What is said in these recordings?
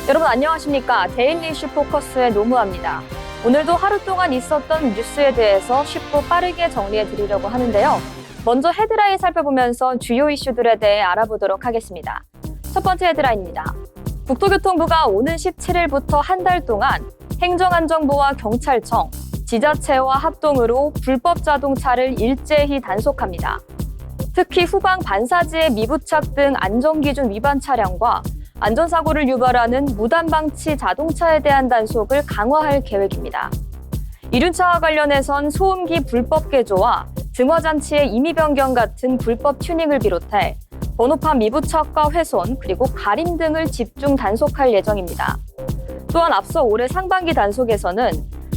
여러분 안녕하십니까? 데일리 이슈 포커스의 노무아입니다. 오늘도 하루 동안 있었던 뉴스에 대해서 쉽고 빠르게 정리해 드리려고 하는데요. 먼저 헤드라인 살펴보면서 주요 이슈들에 대해 알아보도록 하겠습니다. 첫 번째 헤드라인입니다. 국토교통부가 오는 17일부터 한 달 동안 행정안전부와 경찰청, 지자체와 합동으로 불법 자동차를 일제히 단속합니다. 특히 후방 반사지의 미부착 등 안전기준 위반 차량과 안전사고를 유발하는 무단방치 자동차에 대한 단속을 강화할 계획입니다. 이륜차와 관련해선 소음기 불법 개조와 증화장치의 임의 변경 같은 불법 튜닝을 비롯해 번호판 미부착과 훼손 그리고 가림 등을 집중 단속할 예정입니다. 또한 앞서 올해 상반기 단속에서는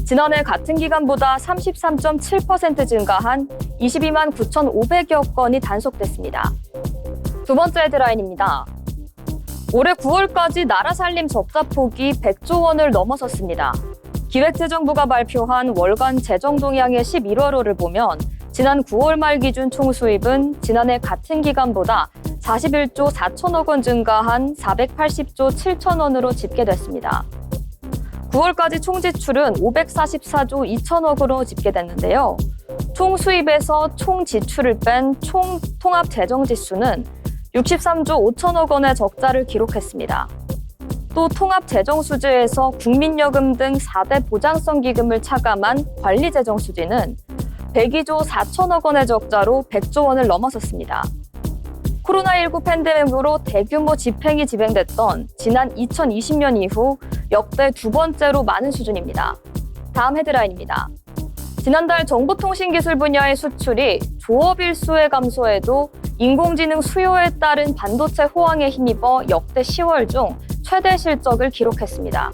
지난해 같은 기간보다 33.7% 증가한 22만 9,500여 건이 단속됐습니다. 두 번째 헤드라인입니다. 올해 9월까지 나라 살림 적자 폭이 100조 원을 넘어섰습니다. 기획재정부가 발표한 월간 재정 동향의 11월호를 보면 지난 9월 말 기준 총 수입은 지난해 같은 기간보다 41조 4천억 원 증가한 480조 7천 원으로 집계됐습니다. 9월까지 총 지출은 544조 2천억으로 집계됐는데요. 총 수입에서 총 지출을 뺀 총 통합 재정 지수는 63조 5천억 원의 적자를 기록했습니다. 또 통합 재정 수지에서 국민연금 등 4대 보장성 기금을 차감한 관리 재정 수지는 102조 4천억 원의 적자로 100조 원을 넘어섰습니다. 코로나19 팬데믹으로 대규모 집행이 집행됐던 지난 2020년 이후 역대 두 번째로 많은 수준입니다. 다음 헤드라인입니다. 지난달 정보통신기술 분야의 수출이 조업 일수의 감소에도 인공지능 수요에 따른 반도체 호황에 힘입어 역대 10월 중 최대 실적을 기록했습니다.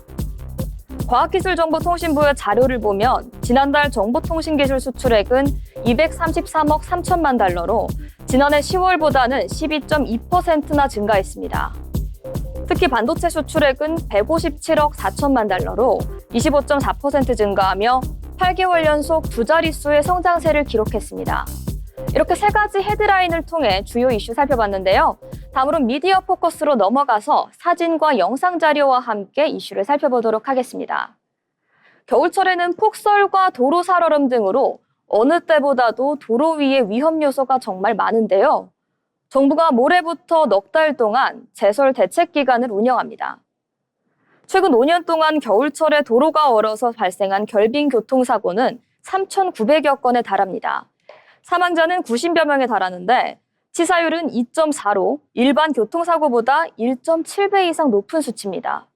과학기술정보통신부의 자료를 보면 지난달 정보통신기술 수출액은 233억 3천만 달러로 지난해 10월보다는 12.2%나 증가했습니다. 특히 반도체 수출액은 157억 4천만 달러로 25.4% 증가하며 8개월 연속 두 자릿수의 성장세를 기록했습니다. 이렇게 세 가지 헤드라인을 통해 주요 이슈 살펴봤는데요. 다음으로는 미디어 포커스로 넘어가서 사진과 영상 자료와 함께 이슈를 살펴보도록 하겠습니다. 겨울철에는 폭설과 도로 살얼음 등으로 어느 때보다도 도로 위의 위험 요소가 정말 많은데요. 정부가 모레부터 넉 달 동안 제설 대책 기간을 운영합니다. 최근 5년 동안 겨울철에 도로가 얼어서 발생한 결빙 교통사고는 3,900여 건에 달합니다. 사망자는 90여 명에 달하는데 치사율은 2.4로 일반 교통사고보다 1.7배 이상 높은 수치입니다.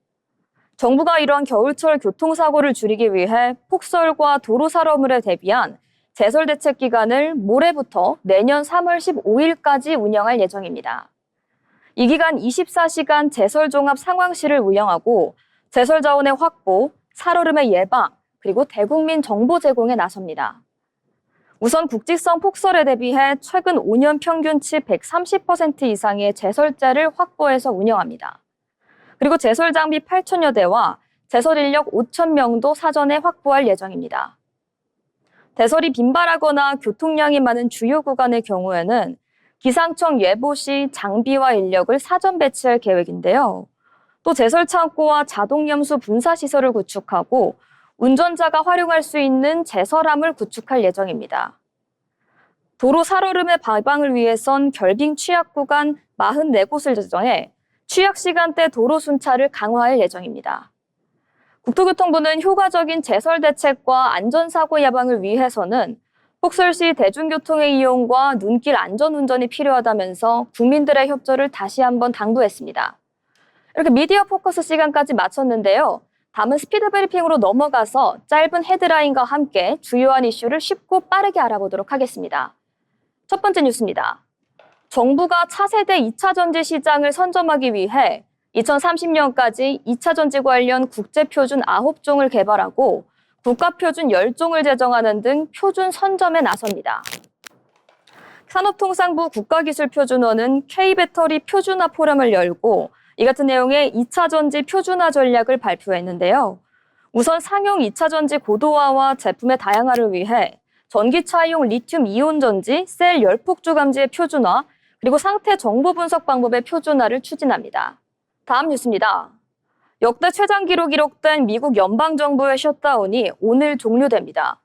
정부가 이러한 겨울철 교통사고를 줄이기 위해 폭설과 도로 살얼음에 대비한 제설 대책 기간을 모레부터 내년 3월 15일까지 운영할 예정입니다. 이 기간 24시간 제설 종합 상황실을 운영하고 제설 자원의 확보, 살얼음의 예방, 그리고 대국민 정보 제공에 나섭니다. 우선 국지성 폭설에 대비해 최근 5년 평균치 130% 이상의 제설제를 확보해서 운영합니다. 그리고 제설 장비 8천여 대와 제설 인력 5천 명도 사전에 확보할 예정입니다. 대설이 빈발하거나 교통량이 많은 주요 구간의 경우에는 기상청 예보 시 장비와 인력을 사전 배치할 계획인데요. 또 제설 창고와 자동 염수 분사 시설을 구축하고 운전자가 활용할 수 있는 제설함을 구축할 예정입니다. 도로 살얼음의 예방을 위해선 결빙 취약 구간 44곳을 지정해 취약 시간대 도로 순찰을 강화할 예정입니다. 국토교통부는 효과적인 제설 대책과 안전사고 예방을 위해서는 폭설 시 대중교통의 이용과 눈길 안전운전이 필요하다면서 국민들의 협조를 다시 한번 당부했습니다. 이렇게 미디어 포커스 시간까지 마쳤는데요. 다음은 스피드 브리핑으로 넘어가서 짧은 헤드라인과 함께 주요한 이슈를 쉽고 빠르게 알아보도록 하겠습니다. 첫 번째 뉴스입니다. 정부가 차세대 2차 전지 시장을 선점하기 위해 2030년까지 2차 전지 관련 국제표준 9종을 개발하고 국가표준 10종을 제정하는 등 표준 선점에 나섭니다. 산업통상부 국가기술표준원은 K배터리 표준화 포럼을 열고 이 같은 내용의 2차 전지 표준화 전략을 발표했는데요. 우선 상용 2차 전지 고도화와 제품의 다양화를 위해 전기차용 리튬 이온 전지 셀 열폭주 감지의 표준화, 그리고 상태 정보 분석 방법의 표준화를 추진합니다. 다음 뉴스입니다. 역대 최장기로 기록된 미국 연방정부의 셧다운이 오늘 종료됩니다.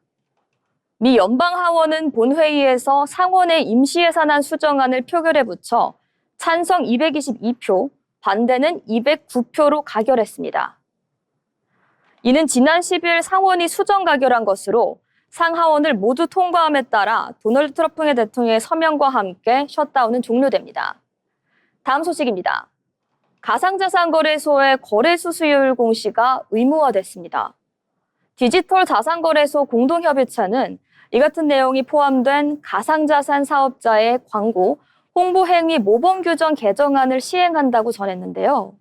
미 연방하원은 본회의에서 상원의 임시예산안 수정안을 표결에 붙여 찬성 222표, 반대는 209표로 가결했습니다. 이는 지난 10일 상원이 수정 가결한 것으로 상하원을 모두 통과함에 따라 도널드 트럼프 대통령의 서명과 함께 셧다운은 종료됩니다. 다음 소식입니다. 가상자산거래소의 거래수 수수료율 공시가 의무화됐습니다. 디지털 자산거래소 공동협의체는 이 같은 내용이 포함된 가상자산 사업자의 광고, 홍보 행위 모범 규정 개정안을 시행한다고 전했는데요.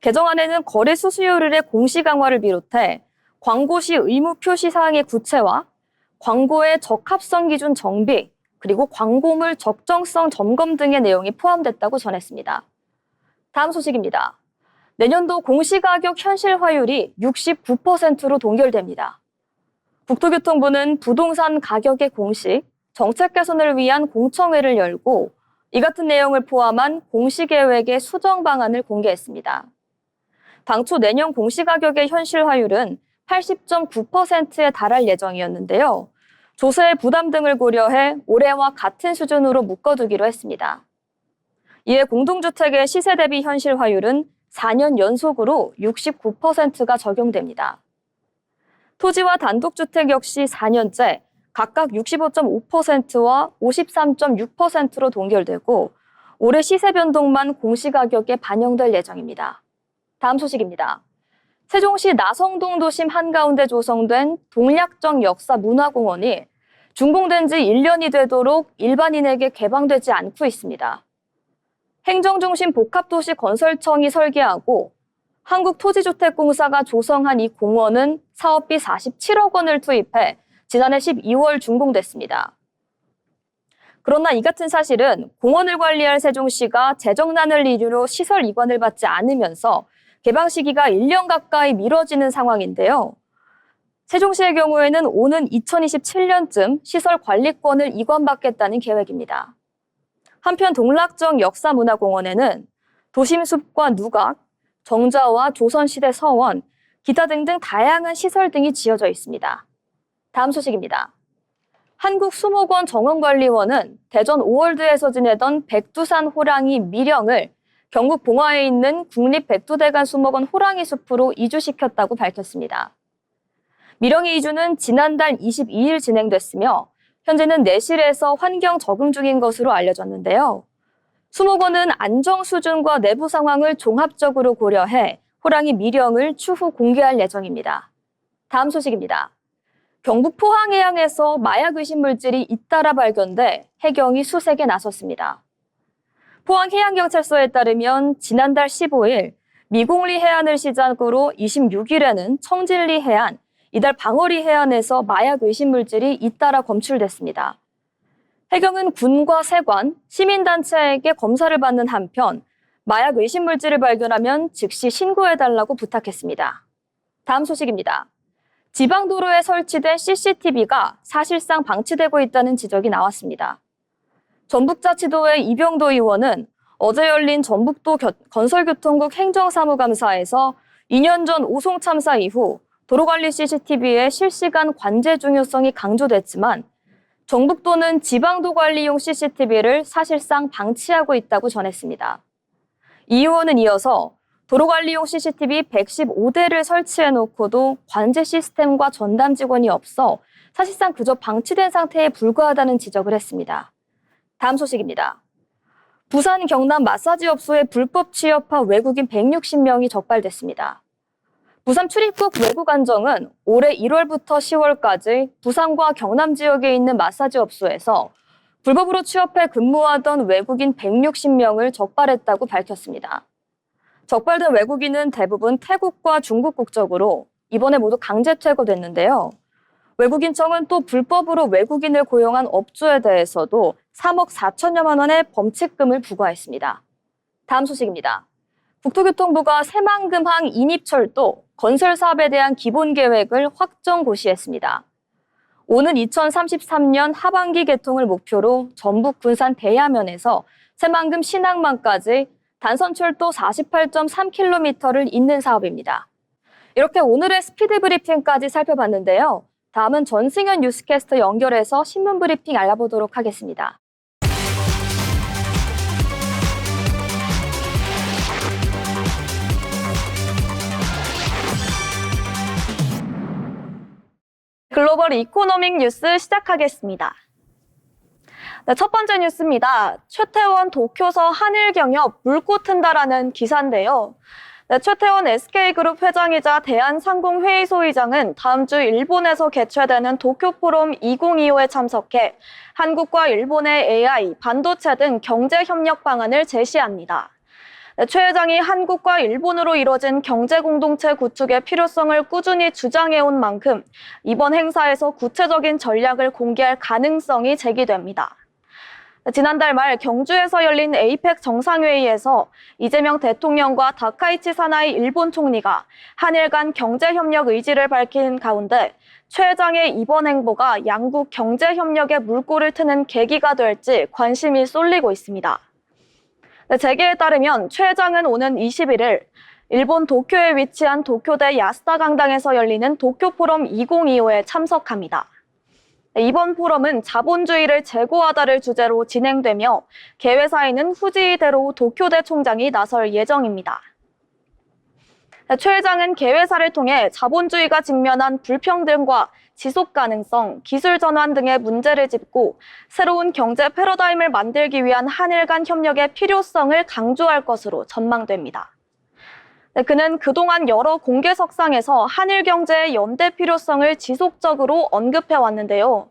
개정안에는 거래 수수료율의 공시 강화를 비롯해 광고 시 의무 표시 사항의 구체화, 광고의 적합성 기준 정비, 그리고 광고물 적정성 점검 등의 내용이 포함됐다고 전했습니다. 다음 소식입니다. 내년도 공시가격 현실화율이 69%로 동결됩니다. 국토교통부는 부동산 가격의 공시, 정책 개선을 위한 공청회를 열고 이 같은 내용을 포함한 공시계획의 수정 방안을 공개했습니다. 당초 내년 공시가격의 현실화율은 80.9%에 달할 예정이었는데요. 조세의 부담 등을 고려해 올해와 같은 수준으로 묶어두기로 했습니다. 이에 공동주택의 시세 대비 현실화율은 4년 연속으로 69%가 적용됩니다. 토지와 단독주택 역시 4년째 각각 65.5%와 53.6%로 동결되고 올해 시세 변동만 공시가격에 반영될 예정입니다. 다음 소식입니다. 세종시 나성동 도심 한가운데 조성된 동략정 역사 문화공원이 준공된 지 1년이 되도록 일반인에게 개방되지 않고 있습니다. 행정중심 복합도시 건설청이 설계하고 한국토지주택공사가 조성한 이 공원은 사업비 47억 원을 투입해 지난해 12월 준공됐습니다. 그러나 이 같은 사실은 공원을 관리할 세종시가 재정난을 이유로 시설 이관을 받지 않으면서 개방 시기가 1년 가까이 미뤄지는 상황인데요. 세종시의 경우에는 오는 2027년쯤 시설 관리권을 이관받겠다는 계획입니다. 한편 동락정 역사문화공원에는 도심숲과 누각, 정자와 조선시대 서원, 기타 등등 다양한 시설 등이 지어져 있습니다. 다음 소식입니다. 한국수목원 정원관리원은 대전 오월드에서 지내던 백두산 호랑이 미령을 경북 봉화에 있는 국립백두대간 수목원 호랑이 숲으로 이주시켰다고 밝혔습니다. 미령의 이주는 지난달 22일 진행됐으며 현재는 내실에서 환경 적응 중인 것으로 알려졌는데요. 수목원은 안정 수준과 내부 상황을 종합적으로 고려해 호랑이 미령을 추후 공개할 예정입니다. 다음 소식입니다. 경북 포항해양에서 마약 의심 물질이 잇따라 발견돼 해경이 수색에 나섰습니다. 포항해양경찰서에 따르면 지난달 15일 미공리 해안을 시작으로 26일에는 청진리 해안, 이달 방어리 해안에서 마약 의심 물질이 잇따라 검출됐습니다. 해경은 군과 세관, 시민단체에게 검사를 받는 한편 마약 의심 물질을 발견하면 즉시 신고해달라고 부탁했습니다. 다음 소식입니다. 지방도로에 설치된 CCTV가 사실상 방치되고 있다는 지적이 나왔습니다. 전북자치도의 이병도 의원은 어제 열린 전북도 건설교통국 행정사무감사에서 2년 전 오송 참사 이후 도로관리 CCTV의 실시간 관제 중요성이 강조됐지만 전북도는 지방도 관리용 CCTV를 사실상 방치하고 있다고 전했습니다. 이 의원은 이어서 도로관리용 CCTV 115대를 설치해놓고도 관제 시스템과 전담 직원이 없어 사실상 그저 방치된 상태에 불과하다는 지적을 했습니다. 다음 소식입니다. 부산 경남 마사지 업소에 불법 취업한 외국인 160명이 적발됐습니다. 부산 출입국 외국 안정은 올해 1월부터 10월까지 부산과 경남 지역에 있는 마사지 업소에서 불법으로 취업해 근무하던 외국인 160명을 적발했다고 밝혔습니다. 적발된 외국인은 대부분 태국과 중국 국적으로 이번에 모두 강제 퇴거됐는데요. 외국인청은 또 불법으로 외국인을 고용한 업주에 대해서도 3억 4천여만 원의 범칙금을 부과했습니다. 다음 소식입니다. 국토교통부가 새만금항 인입철도 건설 사업에 대한 기본 계획을 확정 고시했습니다. 오는 2033년 하반기 개통을 목표로 전북 군산 대야면에서 새만금 신항만까지 단선출도 48.3km를 잇는 사업입니다. 이렇게 오늘의 스피드 브리핑까지 살펴봤는데요. 다음은 전승현 뉴스캐스터 연결해서 신문 브리핑 알아보도록 하겠습니다. 글로벌 이코노믹 뉴스 시작하겠습니다. 네, 첫 번째 뉴스입니다. 최태원 도쿄서 한일경협 물꼬 튼다라는 기사인데요. 네, 최태원 SK그룹 회장이자 대한상공회의 소위장은 다음 주 일본에서 개최되는 도쿄포럼 2025에 참석해 한국과 일본의 AI, 반도체 등 경제협력 방안을 제시합니다. 네, 최 회장이 한국과 일본으로 이뤄진 경제공동체 구축의 필요성을 꾸준히 주장해온 만큼 이번 행사에서 구체적인 전략을 공개할 가능성이 제기됩니다. 지난달 말 경주에서 열린 에이펙 정상회의에서 이재명 대통령과 다카이치 사나이 일본 총리가 한일 간 경제협력 의지를 밝힌 가운데 최 회장의 이번 행보가 양국 경제협력에 물꼬를 트는 계기가 될지 관심이 쏠리고 있습니다. 재계에 따르면 최 회장은 오는 21일 일본 도쿄에 위치한 도쿄대 야스다 강당에서 열리는 도쿄포럼 2025에 참석합니다. 이번 포럼은 자본주의를 제고하다를 주제로 진행되며 개회사에는 후지이대로 도쿄대 총장이 나설 예정입니다. 최 회장은 개회사를 통해 자본주의가 직면한 불평등과 지속 가능성, 기술 전환 등의 문제를 짚고 새로운 경제 패러다임을 만들기 위한 한일 간 협력의 필요성을 강조할 것으로 전망됩니다. 그는 그동안 여러 공개석상에서 한일 경제의 연대 필요성을 지속적으로 언급해 왔는데요.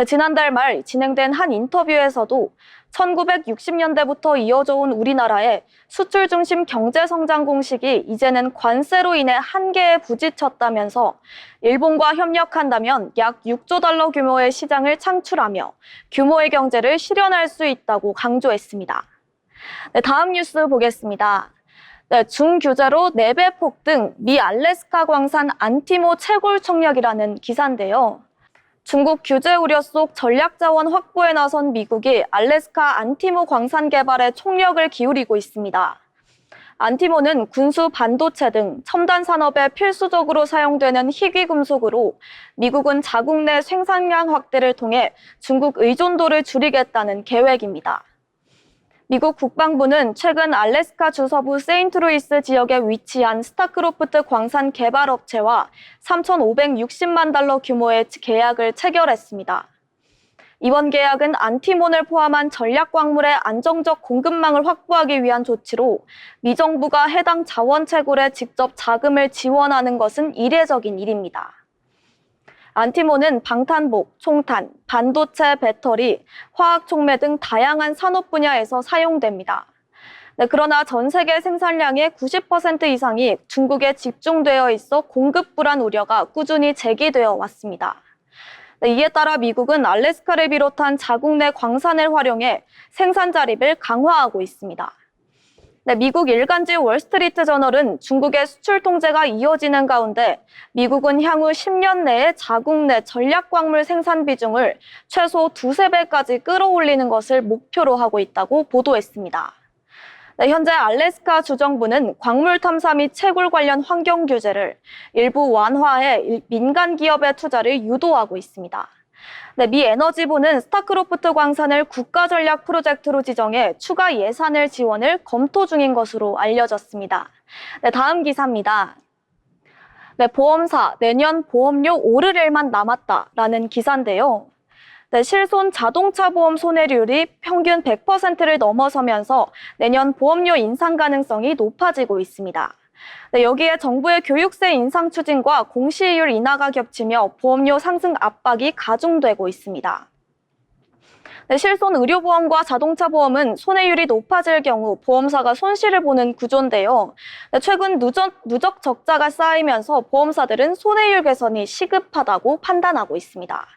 지난달 말 진행된 한 인터뷰에서도 1960년대부터 이어져 온 우리나라의 수출 중심 경제 성장 공식이 이제는 관세로 인해 한계에 부딪혔다면서 일본과 협력한다면 약 6조 달러 규모의 시장을 창출하며 규모의 경제를 실현할 수 있다고 강조했습니다. 다음 뉴스 보겠습니다. 중규제로 4배 폭등, 미 알래스카 광산 안티모 채굴 청약이라는 기사인데요. 중국 규제 우려 속 전략자원 확보에 나선 미국이 알래스카 안티모 광산 개발에 총력을 기울이고 있습니다. 안티모는 군수 반도체 등 첨단 산업에 필수적으로 사용되는 희귀금속으로 미국은 자국 내 생산량 확대를 통해 중국 의존도를 줄이겠다는 계획입니다. 미국 국방부는 최근 알래스카 주서부 세인트루이스 지역에 위치한 스타크로프트 광산 개발 업체와 3,560만 달러 규모의 계약을 체결했습니다. 이번 계약은 안티몬을 포함한 전략 광물의 안정적 공급망을 확보하기 위한 조치로 미 정부가 해당 자원 채굴에 직접 자금을 지원하는 것은 이례적인 일입니다. 안티몬은 방탄복, 총탄, 반도체, 배터리, 화학 촉매 등 다양한 산업 분야에서 사용됩니다. 그러나 전 세계 생산량의 90% 이상이 중국에 집중되어 있어 공급 불안 우려가 꾸준히 제기되어 왔습니다. 이에 따라 미국은 알래스카를 비롯한 자국 내 광산을 활용해 생산 자립을 강화하고 있습니다. 미국 일간지 월스트리트 저널은 중국의 수출 통제가 이어지는 가운데 미국은 향후 10년 내에 자국 내 전략 광물 생산 비중을 최소 2~3배까지 끌어올리는 것을 목표로 하고 있다고 보도했습니다. 현재 알래스카 주정부는 광물 탐사 및 채굴 관련 환경 규제를 일부 완화해 민간 기업의 투자를 유도하고 있습니다. 미 에너지부는 스타크로프트 광산을 국가전략 프로젝트로 지정해 추가 예산을 지원을 검토 중인 것으로 알려졌습니다. 다음 기사입니다. 보험사 내년 보험료 오를 일만 남았다라는 기사인데요. 실손 자동차 보험 손해율이 평균 100%를 넘어서면서 내년 보험료 인상 가능성이 높아지고 있습니다. 여기에 정부의 교육세 인상 추진과 공시이율 인하가 겹치며 보험료 상승 압박이 가중되고 있습니다. 실손 의료보험과 자동차 보험은 손해율이 높아질 경우 보험사가 손실을 보는 구조인데요. 최근 누적 적자가 쌓이면서 보험사들은 손해율 개선이 시급하다고 판단하고 있습니다.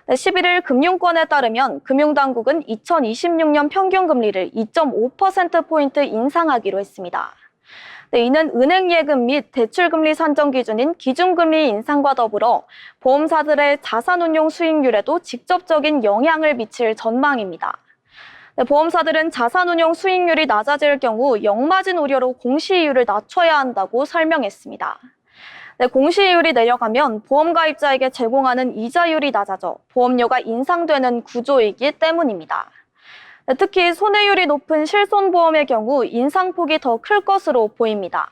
11일 금융권에 따르면 금융당국은 2026년 평균금리를 2.5%포인트 인상하기로 했습니다. 이는 은행 예금 및 대출금리 산정 기준인 기준금리 인상과 더불어 보험사들의 자산운용 수익률에도 직접적인 영향을 미칠 전망입니다. 보험사들은 자산운용 수익률이 낮아질 경우 역마진 우려로 공시이율을 낮춰야 한다고 설명했습니다. 공시이율이 내려가면 보험가입자에게 제공하는 이자율이 낮아져 보험료가 인상되는 구조이기 때문입니다. 특히 손해율이 높은 실손보험의 경우 인상폭이 더 클 것으로 보입니다.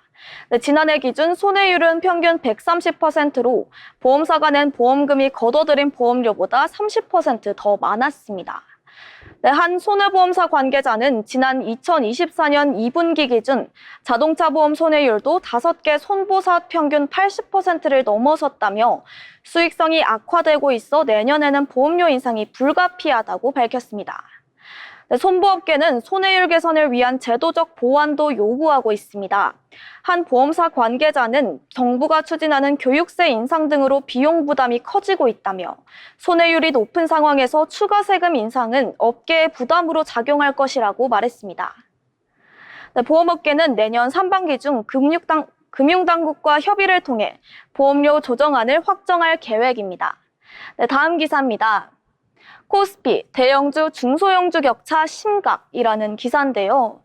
지난해 기준 손해율은 평균 130%로 보험사가 낸 보험금이 걷어들인 보험료보다 30% 더 많았습니다. 한 손해보험사 관계자는 지난 2024년 2분기 기준 자동차 보험 손해율도 5개 손보사 평균 80%를 넘어섰다며 수익성이 악화되고 있어 내년에는 보험료 인상이 불가피하다고 밝혔습니다. 손보업계는 손해율 개선을 위한 제도적 보완도 요구하고 있습니다. 한 보험사 관계자는 정부가 추진하는 교육세 인상 등으로 비용 부담이 커지고 있다며 손해율이 높은 상황에서 추가 세금 인상은 업계의 부담으로 작용할 것이라고 말했습니다. 보험업계는 내년 상반기 중 금융당국과 협의를 통해 보험료 조정안을 확정할 계획입니다. 다음 기사입니다. 코스피, 대형주, 중소형주 격차 심각이라는 기사인데요.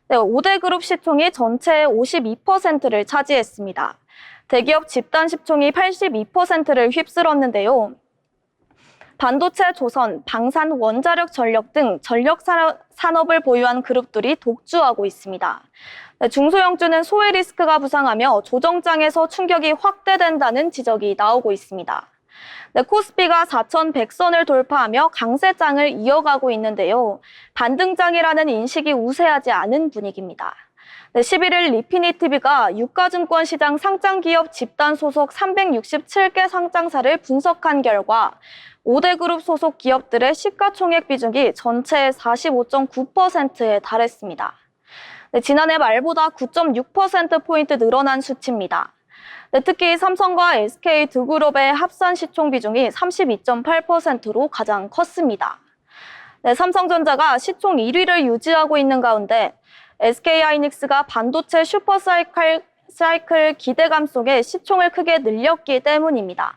5대 그룹 시총이 전체의 52%를 차지했습니다. 대기업 집단 시총이 82%를 휩쓸었는데요. 반도체, 조선, 방산, 원자력, 전력 등 전력 산업을 보유한 그룹들이 독주하고 있습니다. 중소형주는 소외 리스크가 부상하며 조정장에서 충격이 확대된다는 지적이 나오고 있습니다. 코스피가 4,100선을 돌파하며 강세장을 이어가고 있는데요. 반등장이라는 인식이 우세하지 않은 분위기입니다. 11일 리피니티비가 유가증권 시장 상장기업 집단 소속 367개 상장사를 분석한 결과 5대 그룹 소속 기업들의 시가총액 비중이 전체의 45.9%에 달했습니다. 지난해 말보다 9.6%포인트 늘어난 수치입니다. 특히 삼성과 SK 두 그룹의 합산 시총 비중이 32.8%로 가장 컸습니다. 삼성전자가 시총 1위를 유지하고 있는 가운데 SK하이닉스가 반도체 슈퍼사이클 기대감 속에 시총을 크게 늘렸기 때문입니다.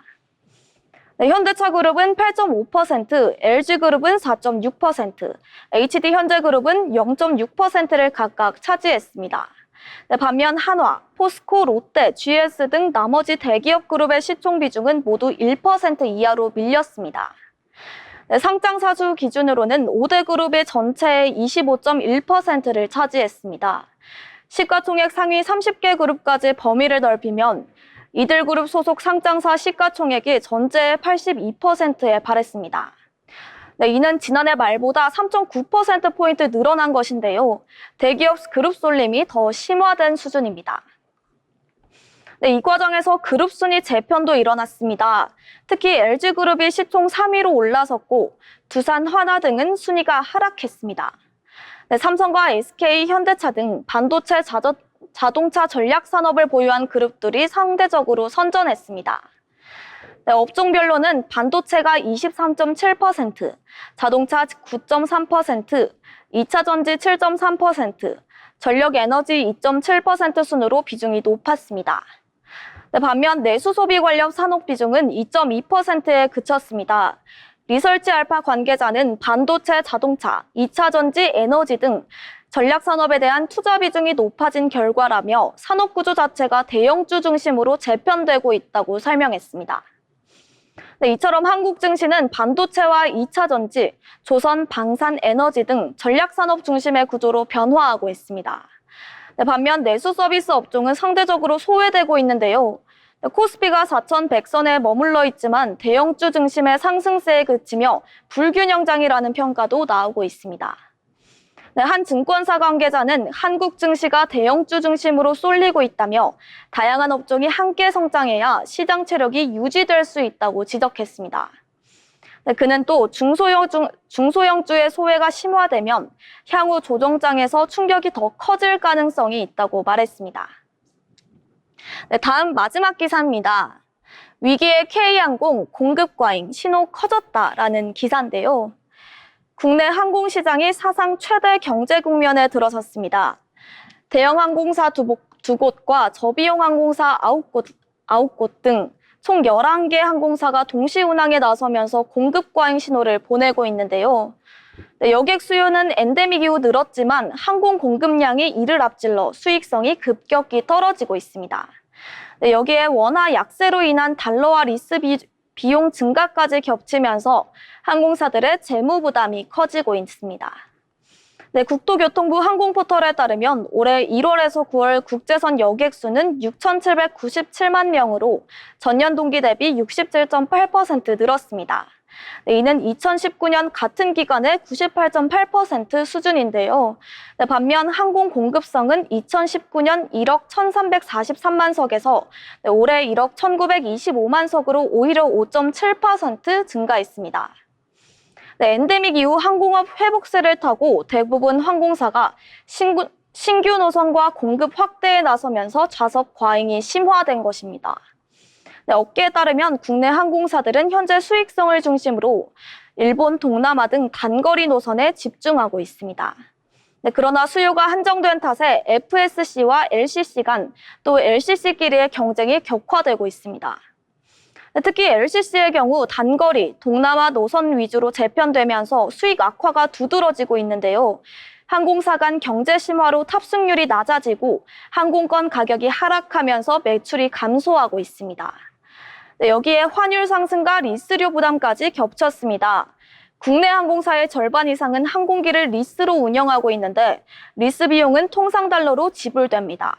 현대차그룹은 8.5%, LG그룹은 4.6%, HD현대그룹은 0.6%를 각각 차지했습니다. 반면 한화, 포스코, 롯데, GS 등 나머지 대기업 그룹의 시총 비중은 모두 1% 이하로 밀렸습니다. 상장사주 기준으로는 5대 그룹의 전체의 25.1%를 차지했습니다. 시가총액 상위 30개 그룹까지 범위를 넓히면 이들 그룹 소속 상장사 시가총액이 전체의 82%에 달했습니다. 이는 지난해 말보다 3.9%포인트 늘어난 것인데요. 대기업 그룹 쏠림이 더 심화된 수준입니다. 이 과정에서 그룹 순위 재편도 일어났습니다. 특히 LG그룹이 시총 3위로 올라섰고 두산, 하나 등은 순위가 하락했습니다. 삼성과 SK, 현대차 등 반도체 자동차 전략 산업을 보유한 그룹들이 상대적으로 선전했습니다. 업종별로는 반도체가 23.7%, 자동차 9.3%, 2차 전지 7.3%, 전력 에너지 2.7% 순으로 비중이 높았습니다. 반면 내수 소비 관련 산업 비중은 2.2%에 그쳤습니다. 리서치 알파 관계자는 반도체, 자동차, 2차 전지, 에너지 등 전략 산업에 대한 투자 비중이 높아진 결과라며 산업 구조 자체가 대형주 중심으로 재편되고 있다고 설명했습니다. 이처럼 한국 증시는 반도체와 2차 전지, 조선, 방산, 에너지 등 전략 산업 중심의 구조로 변화하고 있습니다. 반면 내수 서비스 업종은 상대적으로 소외되고 있는데요. 코스피가 4,100선에 머물러 있지만 대형주 중심의 상승세에 그치며 불균형장이라는 평가도 나오고 있습니다. 한 증권사 관계자는 한국 증시가 대형주 중심으로 쏠리고 있다며 다양한 업종이 함께 성장해야 시장 체력이 유지될 수 있다고 지적했습니다. 그는 또 중소형주의 소외가 심화되면 향후 조정장에서 충격이 더 커질 가능성이 있다고 말했습니다. 다음 마지막 기사입니다. 위기의 K항공 공급 과잉 신호 커졌다라는 기사인데요. 국내 항공시장이 사상 최대 경제 국면에 들어섰습니다. 대형 항공사 두 곳과 저비용 항공사 9곳 등 총 11개 항공사가 동시 운항에 나서면서 공급 과잉 신호를 보내고 있는데요. 네, 여객 수요는 엔데믹 이후 늘었지만 항공 공급량이 이를 앞질러 수익성이 급격히 떨어지고 있습니다. 네, 여기에 원화 약세로 인한 달러와 리스 비용 증가까지 겹치면서 항공사들의 재무 부담이 커지고 있습니다. 네, 국토교통부 항공포털에 따르면 올해 1월에서 9월 국제선 여객 수는 6,797만 명으로 전년 동기 대비 67.8% 늘었습니다. 네, 이는 2019년 같은 기간의 98.8% 수준인데요. 네, 반면 항공 공급성은 2019년 1억 1,343만 석에서 올해 1억 1,925만 석으로 오히려 5.7% 증가했습니다. 네, 엔데믹 이후 항공업 회복세를 타고 대부분 항공사가 신규 노선과 공급 확대에 나서면서 좌석 과잉이 심화된 것입니다. 네, 업계에 따르면 국내 항공사들은 현재 수익성을 중심으로 일본, 동남아 등 단거리 노선에 집중하고 있습니다. 네, 그러나 수요가 한정된 탓에 FSC와 LCC 간 또 LCC끼리의 경쟁이 격화되고 있습니다. 네, 특히 LCC의 경우 단거리, 동남아 노선 위주로 재편되면서 수익 악화가 두드러지고 있는데요. 항공사 간 경제 심화로 탑승률이 낮아지고 항공권 가격이 하락하면서 매출이 감소하고 있습니다. 네, 여기에 환율 상승과 리스료 부담까지 겹쳤습니다. 국내 항공사의 절반 이상은 항공기를 리스로 운영하고 있는데 리스 비용은 통상 달러로 지불됩니다.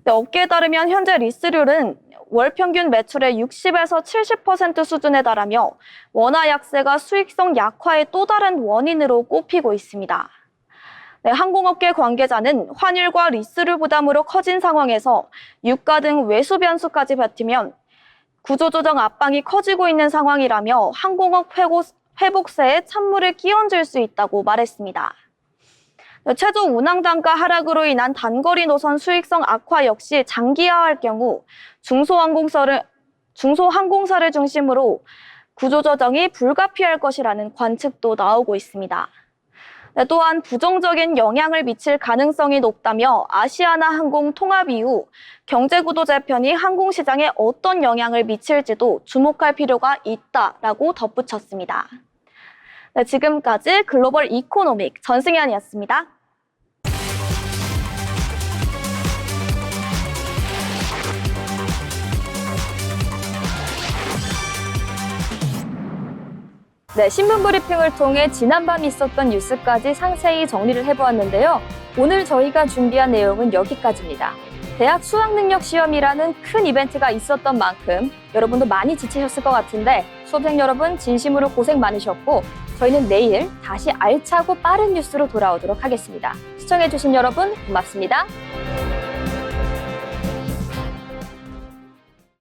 네, 업계에 따르면 현재 리스료는 월 평균 매출의 60에서 70% 수준에 달하며 원화 약세가 수익성 약화의 또 다른 원인으로 꼽히고 있습니다. 네, 항공업계 관계자는 환율과 리스료 부담으로 커진 상황에서 유가 등 외수 변수까지 버티면 구조조정 압박이 커지고 있는 상황이라며 항공업 회복세에 찬물을 끼얹을 수 있다고 말했습니다. 최종 운항 단가 하락으로 인한 단거리 노선 수익성 악화 역시 장기화할 경우 중소항공사를 중심으로 구조조정이 불가피할 것이라는 관측도 나오고 있습니다. 또한 부정적인 영향을 미칠 가능성이 높다며 아시아나항공 통합 이후 경제구도 재편이 항공시장에 어떤 영향을 미칠지도 주목할 필요가 있다라고 덧붙였습니다. 네, 지금까지 글로벌 이코노믹 전승현이었습니다. 네, 신문 브리핑을 통해 지난밤 있었던 뉴스까지 상세히 정리를 해보았는데요. 오늘 저희가 준비한 내용은 여기까지입니다. 대학 수학능력 시험이라는 큰 이벤트가 있었던 만큼 여러분도 많이 지치셨을 것 같은데 수험생 여러분 진심으로 고생 많으셨고 저희는 내일 다시 알차고 빠른 뉴스로 돌아오도록 하겠습니다. 시청해주신 여러분 고맙습니다.